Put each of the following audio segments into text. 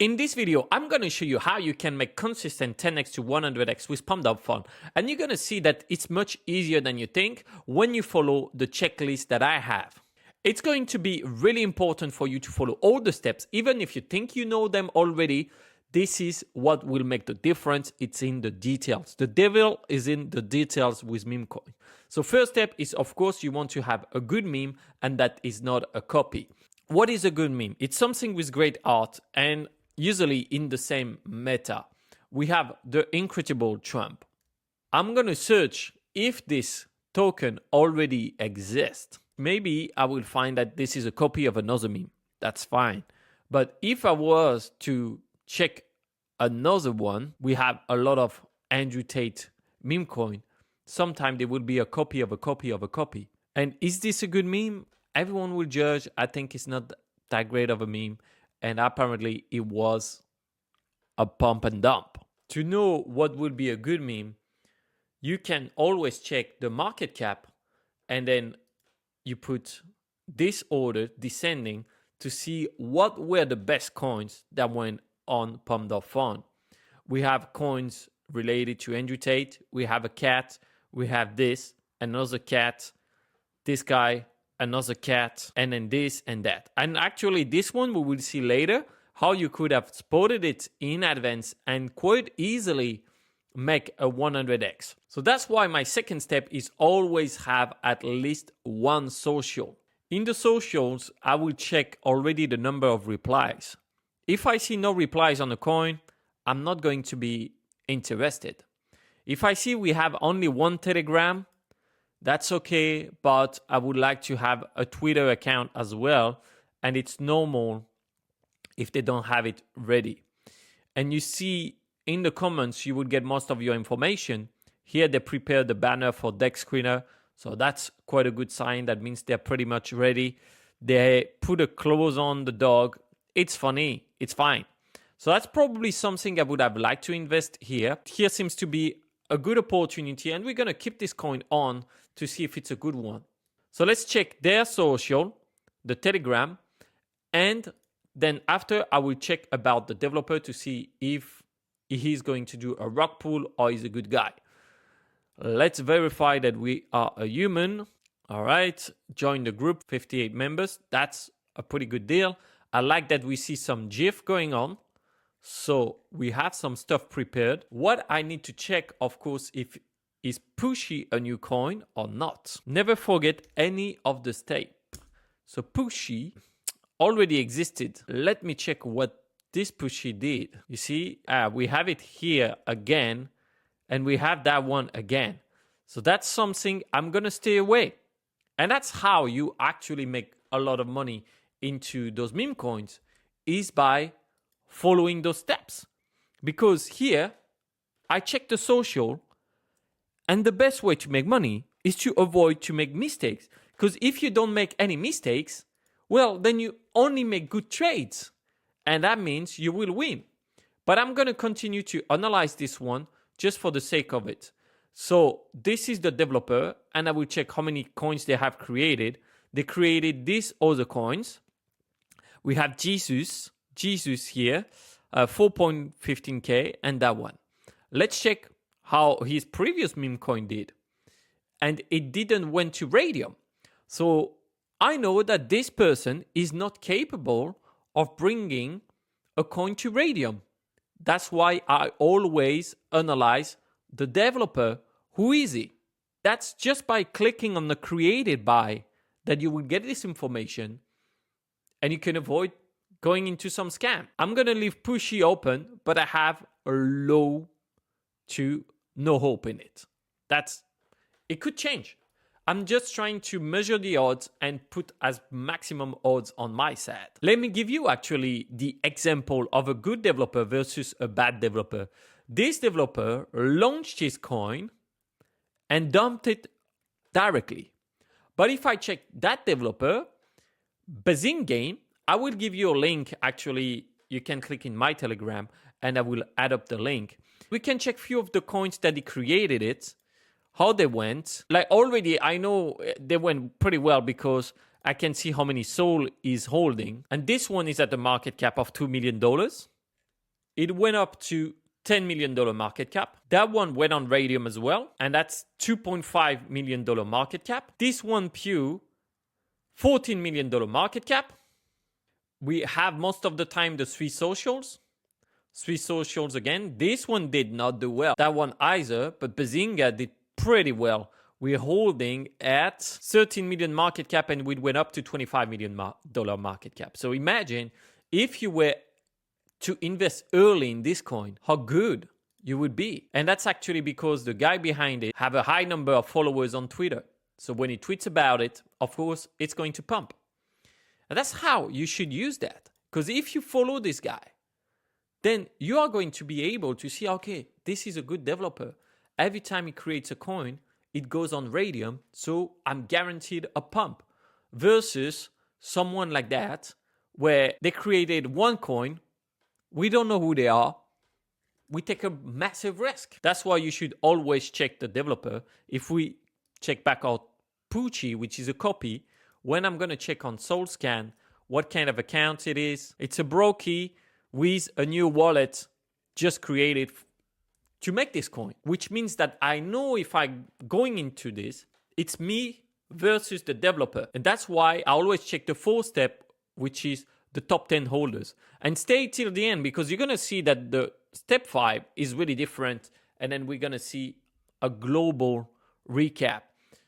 In this video, I'm going to show you how you can make consistent 10x to 100x with Pump.Fun. And you're going to see that it's much easier than you think when you follow the checklist that I have. It's going to be really important for you to follow all the steps, even if you think you know them already. This is what will make the difference. It's in the details. The devil is in the details with Memecoin. So first step is, of course, you want to have a good meme, and that is not a copy. What is a good meme? It's something with great art and usually in the same meta. We have the incredible Trump. I'm going to search if this token already exists. Maybe I will find that this is a copy of another meme. That's fine. But if I was to check another one, we have a lot of Andrew Tate meme coin. Sometimes there will be a copy of a copy of a copy. And is this a good meme? Everyone will judge. I think it's not that great of a meme. And apparently it was a pump and dump. To know what would be a good meme, you can always check the market cap and then you put this order descending to see what were the best coins that went on Pump.Fun. We have coins related to Andrew Tate. We have a cat. We have this, another cat, this guy, another cat, and then this and that. And actually this one we will see later how you could have spotted it in advance and quite easily make a 100x. So that's why my second step is always have at least one social. In the socials, I will check already the number of replies. If I see no replies on a coin, I'm not going to be interested. If I see we have only one Telegram, that's okay, but I would like to have a Twitter account as well, and it's normal if they don't have it ready. And you see in the comments, you would get most of your information. Here they prepared the banner for deck screener, so that's quite a good sign. That means they're pretty much ready. They put a clothes on the dog. It's funny, it's fine. So that's probably something I would have liked to invest here. Here seems to be a good opportunity, and we're going to keep this coin on to see if it's a good one. So let's check their social, the Telegram, and then after I will check about the developer to see if he's going to do a rock pool or he's a good guy. Let's verify that we are a human. All right, join the group, 58 members. That's a pretty good deal. I like that we see some GIF going on. So we have some stuff prepared. What I need to check, of course, if is Pushy a new coin or not. Never forget any of the steps. So Pushy already existed. Let me check what this Pushy did. You see, we have it here again, and we have that one again. So that's something I'm going to stay away. And that's how you actually make a lot of money into those meme coins, is by following those steps. Because here, I check the social, and the best way to make money is to avoid to make mistakes. Because if you don't make any mistakes, well, then you only make good trades. And that means you will win. But I'm going to continue to analyze this one just for the sake of it. So this is the developer, and I will check how many coins they have created. They created these other coins. We have Jesus here, 4.15K, and that one. Let's check how his previous meme coin did. And it didn't went to Radium. So I know that this person is not capable of bringing a coin to Radium. That's why I always analyze the developer. Who is he? That's just by clicking on the created by that you will get this information, and you can avoid going into some scam. I'm going to leave Pushy open, but I have a low to no hope in it. It could change. I'm just trying to measure the odds and put as maximum odds on my side. Let me give you actually the example of a good developer versus a bad developer. This developer launched his coin and dumped it directly. But if I check that developer, Bazing Game, I will give you a link. Actually, you can click in my Telegram and I will add up the link. We can check few of the coins that he created it, how they went. Like already, I know they went pretty well because I can see how many Soul is holding. And this one is at the market cap of $2 million. it went up to $10 million market cap. That one went on Radium as well, and that's $2.5 million market cap. This one, Pew, $14 million market cap. We have most of the time the three socials. Three socials again. This one did not do well. That one either, but Bazinga did pretty well. We're holding at 13 million market cap and we went up to $25 million market cap. So imagine if you were to invest early in this coin, how good you would be. And that's actually because the guy behind it have a high number of followers on Twitter. So when he tweets about it, of course, it's going to pump. And that's how you should use that. Because if you follow this guy, then you are going to be able to see, okay, this is a good developer. Every time he creates a coin, it goes on Radium, so I'm guaranteed a pump. Versus someone like that, where they created one coin, we don't know who they are, we take a massive risk. That's why you should always check the developer. If we check back out Poochie, which is a copy, when I'm going to check on SoulScan, what kind of account it is, it's a brokey with a new wallet just created to make this coin, which means that I know if I'm going into this, it's me versus the developer. And that's why I always check the 4th step, which is the top 10 holders. And stay till the end because you're going to see that the step 5 is really different. And then we're going to see a global recap.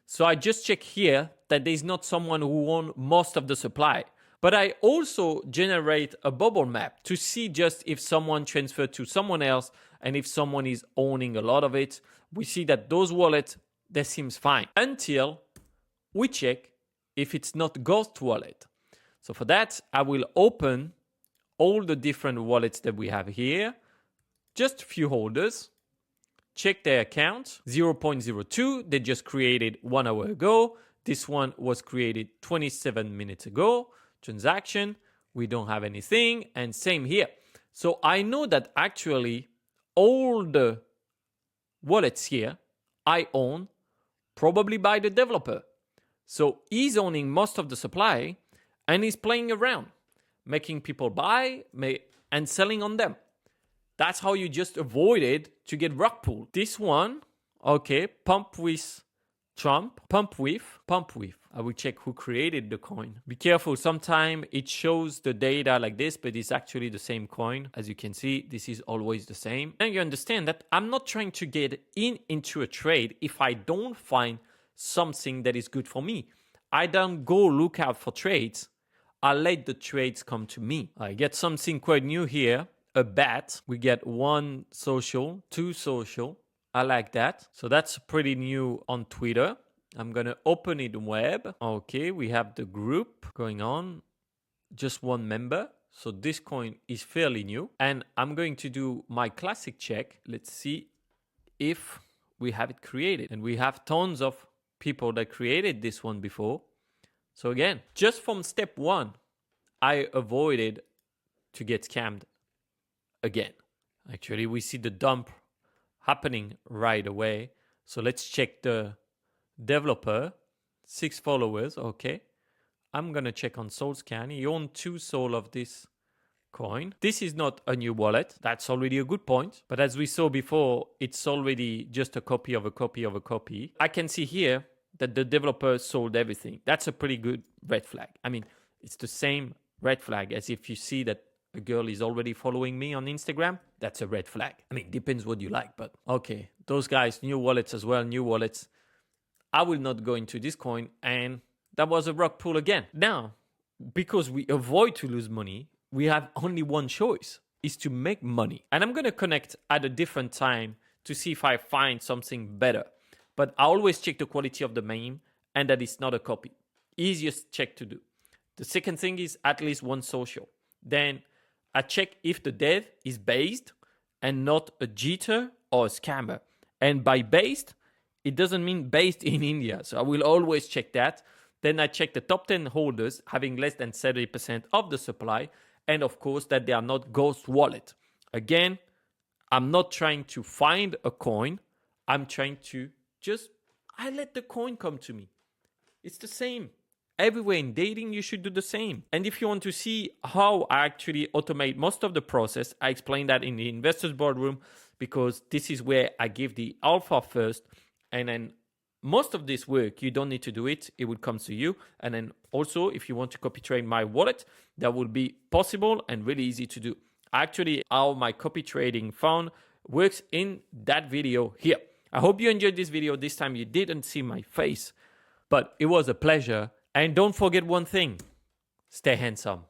So I just check here that there's not someone who owns most of the supply. But I also generate a bubble map to see just if someone transferred to someone else and if someone is owning a lot of it. We see that those wallets, that seems fine until we check if it's not ghost wallet. So for that, I will open all the different wallets that we have here. Just a few holders. Check their account, 0.02. They just created 1 hour ago. This one was created 27 minutes ago. Transaction, we don't have anything, and same here. So I know that actually all the wallets here I own probably by the developer. So he's owning most of the supply and he's playing around, making people buy and selling on them. That's how you just avoided to get rug pulled. This one, okay, pump with Trump, pump with. I will check who created the coin. Be careful, sometimes it shows the data like this, but it's actually the same coin. As you can see, this is always the same. And you understand that I'm not trying to get into a trade if I don't find something that is good for me. I don't go look out for trades. I let the trades come to me. I get something quite new here, a bat. We get 1 social, 2 social. I like that. So that's pretty new on Twitter. I'm going to open it web. Okay, we have the group going on. Just 1 member. So this coin is fairly new. And I'm going to do my classic check. Let's see if we have it created. And we have tons of people that created this one before. So again, just from step 1, I avoided to get scammed again. Actually, we see the dump happening right away. So let's check the developer, 6 followers. Okay, I'm gonna check on SoulScan. He owns 2 soul of this coin. This is not a new wallet. That's already a good point. But as we saw before, it's already just a copy of a copy of a copy. I can see here that the developer sold everything. That's a pretty good red flag. I mean, it's the same red flag as if you see that a girl is already following me on Instagram. That's a red flag. I mean, depends what you like, but okay. Those guys, new wallets as well, new wallets. I will not go into this coin, and that was a rug pull again. Now, because we avoid to lose money, we have only one choice, is to make money. And I'm going to connect at a different time to see if I find something better. But I always check the quality of the meme and that it's not a copy. Easiest check to do. The second thing is at least 1 social. Then I check if the dev is based and not a jitter or a scammer. And by based, it doesn't mean based in India. So I will always check that. Then I check the top 10 holders having less than 70% of the supply. And of course that they are not ghost wallet. Again, I'm not trying to find a coin. I'm trying to I let the coin come to me. It's the same. Everywhere in dating, you should do the same. And if you want to see how I actually automate most of the process, I explain that in the investors boardroom, because this is where I give the alpha first, and then most of this work, you don't need to do it. It will come to you. And then also, if you want to copy trade my wallet, that will be possible and really easy to do. Actually, how my copy trading fund works in that video here. I hope you enjoyed this video. This time you didn't see my face, but it was a pleasure. And don't forget one thing, stay handsome.